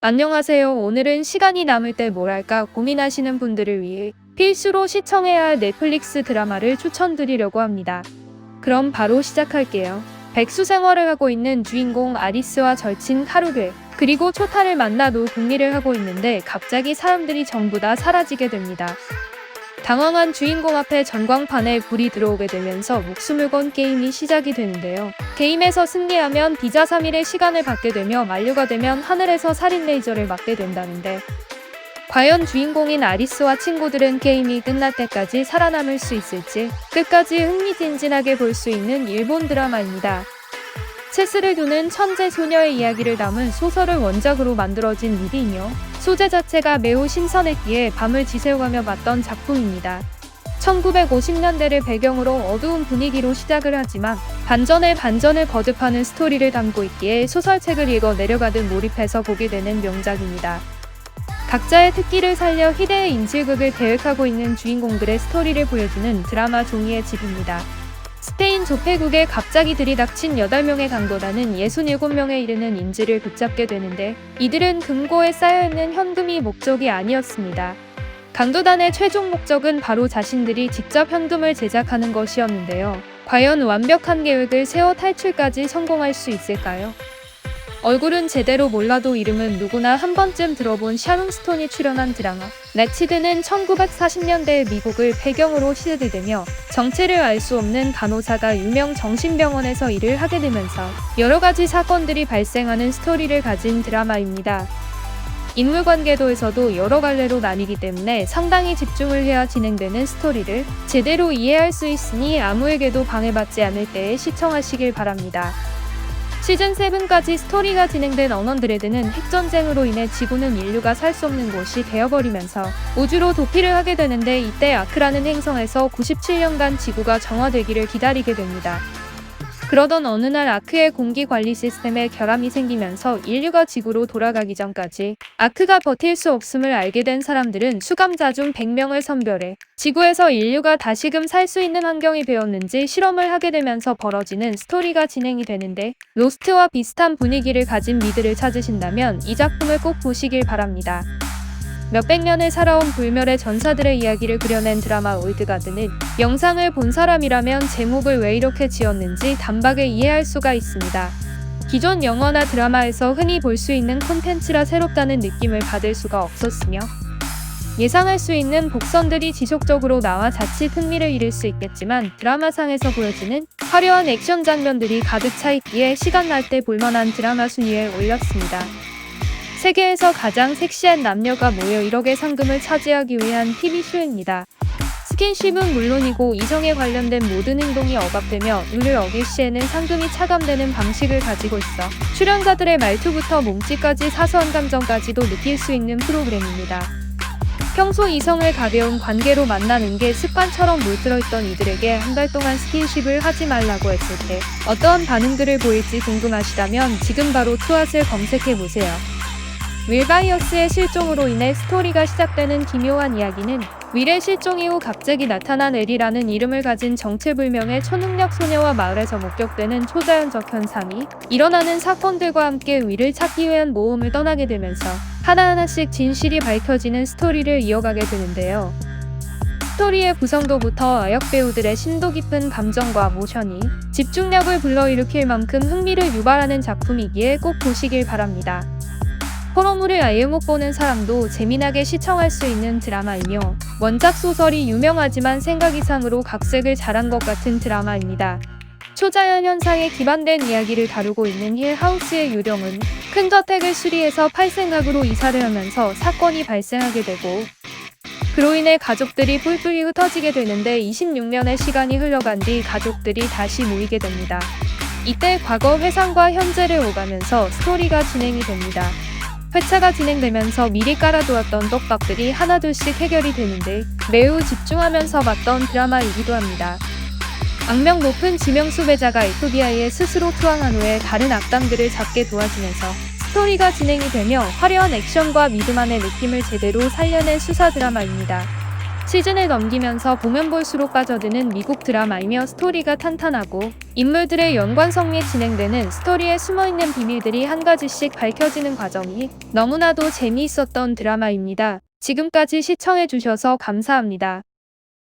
안녕하세요. 오늘은 시간이 남을 때 뭘 할까 고민하시는 분들을 위해 필수로 시청해야 할 넷플릭스 드라마를 추천드리려고 합니다. 그럼 바로 시작할게요. 백수 생활을 하고 있는 주인공 아리스와 절친 카루르, 그리고 초타를 만나 노동일을 하고 있는데 갑자기 사람들이 전부 다 사라지게 됩니다. 당황한 주인공 앞에 전광판에 불이 들어오게 되면서 목숨을 건 게임이 시작이 되는데요. 게임에서 승리하면 비자 3일의 시간을 받게 되며 만료가 되면 하늘에서 살인 레이저를 맞게 된다는데, 과연 주인공인 아리스와 친구들은 게임이 끝날 때까지 살아남을 수 있을지 끝까지 흥미진진하게 볼 수 있는 일본 드라마입니다. 체스를 두는 천재 소녀의 이야기를 담은 소설을 원작으로 만들어진 미디이며, 소재 자체가 매우 신선했기에 밤을 지새워가며 봤던 작품입니다. 1950년대를 배경으로 어두운 분위기로 시작을 하지만 반전에 반전을 거듭하는 스토리를 담고 있기에 소설책을 읽어 내려가듯 몰입해서 보게 되는 명작입니다. 각자의 특기를 살려 희대의 인질극을 계획하고 있는 주인공들의 스토리를 보여주는 드라마 종이의 집입니다. 스페인 조폐국에 갑자기 들이닥친 8명의 강도단은 67명에 이르는 인질을 붙잡게 되는데, 이들은 금고에 쌓여있는 현금이 목적이 아니었습니다. 강도단의 최종 목적은 바로 자신들이 직접 현금을 제작하는 것이었는데요. 과연 완벽한 계획을 세워 탈출까지 성공할 수 있을까요? 얼굴은 제대로 몰라도 이름은 누구나 한 번쯤 들어본 샤론 스톤이 출연한 드라마 넷치드는 1940년대 미국을 배경으로 시대되며, 정체를 알 수 없는 간호사가 유명 정신병원에서 일을 하게 되면서 여러 가지 사건들이 발생하는 스토리를 가진 드라마입니다. 인물관계도에서도 여러 갈래로 나뉘기 때문에 상당히 집중을 해야 진행되는 스토리를 제대로 이해할 수 있으니 아무에게도 방해받지 않을 때에 시청하시길 바랍니다. 시즌7까지 스토리가 진행된 언언드레드는 핵전쟁으로 인해 지구는 인류가 살 수 없는 곳이 되어버리면서 우주로 도피를 하게 되는데, 이때 아크라는 행성에서 97년간 지구가 정화되기를 기다리게 됩니다. 그러던 어느 날 아크의 공기 관리 시스템에 결함이 생기면서 인류가 지구로 돌아가기 전까지 아크가 버틸 수 없음을 알게 된 사람들은 수감자 중 100명을 선별해 지구에서 인류가 다시금 살 수 있는 환경이 되었는지 실험을 하게 되면서 벌어지는 스토리가 진행이 되는데, 로스트와 비슷한 분위기를 가진 미드를 찾으신다면 이 작품을 꼭 보시길 바랍니다. 몇백 년을 살아온 불멸의 전사들의 이야기를 그려낸 드라마 올드가드는 영상을 본 사람이라면 제목을 왜 이렇게 지었는지 단박에 이해할 수가 있습니다. 기존 영화나 드라마에서 흔히 볼 수 있는 콘텐츠라 새롭다는 느낌을 받을 수가 없었으며, 예상할 수 있는 복선들이 지속적으로 나와 자칫 흥미를 잃을 수 있겠지만, 드라마상에서 보여지는 화려한 액션 장면들이 가득 차 있기에 시간 날 때 볼만한 드라마 순위에 올렸습니다. 세계에서 가장 섹시한 남녀가 모여 1억의 상금을 차지하기 위한 TV쇼입니다. 스킨십은 물론이고 이성에 관련된 모든 행동이 억압되며 룰을 어길 시에는 상금이 차감되는 방식을 가지고 있어 출연자들의 말투부터 몸짓까지 사소한 감정까지도 느낄 수 있는 프로그램입니다. 평소 이성을 가벼운 관계로 만나는 게 습관처럼 물들어있던 이들에게 한 달 동안 스킨십을 하지 말라고 했을 때 어떠한 반응들을 보일지 궁금하시다면 지금 바로 투앗을 검색해보세요. 윌 바이어스의 실종으로 인해 스토리가 시작되는 기묘한 이야기는, 윌의 실종 이후 갑자기 나타난 엘이라는 이름을 가진 정체불명의 초능력 소녀와 마을에서 목격되는 초자연적 현상이 일어나는 사건들과 함께 윌을 찾기 위한 모험을 떠나게 되면서 하나하나씩 진실이 밝혀지는 스토리를 이어가게 되는데요. 스토리의 구성도부터 아역 배우들의 심도 깊은 감정과 모션이 집중력을 불러일으킬 만큼 흥미를 유발하는 작품이기에 꼭 보시길 바랍니다. 호러물을 아예 못 보는 사람도 재미나게 시청할 수 있는 드라마이며, 원작 소설이 유명하지만 생각 이상으로 각색을 잘한 것 같은 드라마입니다. 초자연 현상에 기반된 이야기를 다루고 있는 힐 하우스의 유령은 큰 저택을 수리해서 팔생각으로 이사를 하면서 사건이 발생하게 되고, 그로 인해 가족들이 뿔뿔이 흩어지게 되는데 26년의 시간이 흘러간 뒤 가족들이 다시 모이게 됩니다. 이때 과거 회상과 현재를 오가면서 스토리가 진행이 됩니다. 회차가 진행되면서 미리 깔아두었던 떡밥들이 하나둘씩 해결이 되는데 매우 집중하면서 봤던 드라마이기도 합니다. 악명 높은 지명 수배자가 FBI에 스스로 투항한 후에 다른 악당들을 잡게 도와주면서 스토리가 진행이 되며 화려한 액션과 믿음만의 느낌을 제대로 살려낸 수사 드라마입니다. 시즌을 넘기면서 보면 볼수록 빠져드는 미국 드라마이며 스토리가 탄탄하고 인물들의 연관성 및 진행되는 스토리에 숨어있는 비밀들이 한 가지씩 밝혀지는 과정이 너무나도 재미있었던 드라마입니다. 지금까지 시청해주셔서 감사합니다.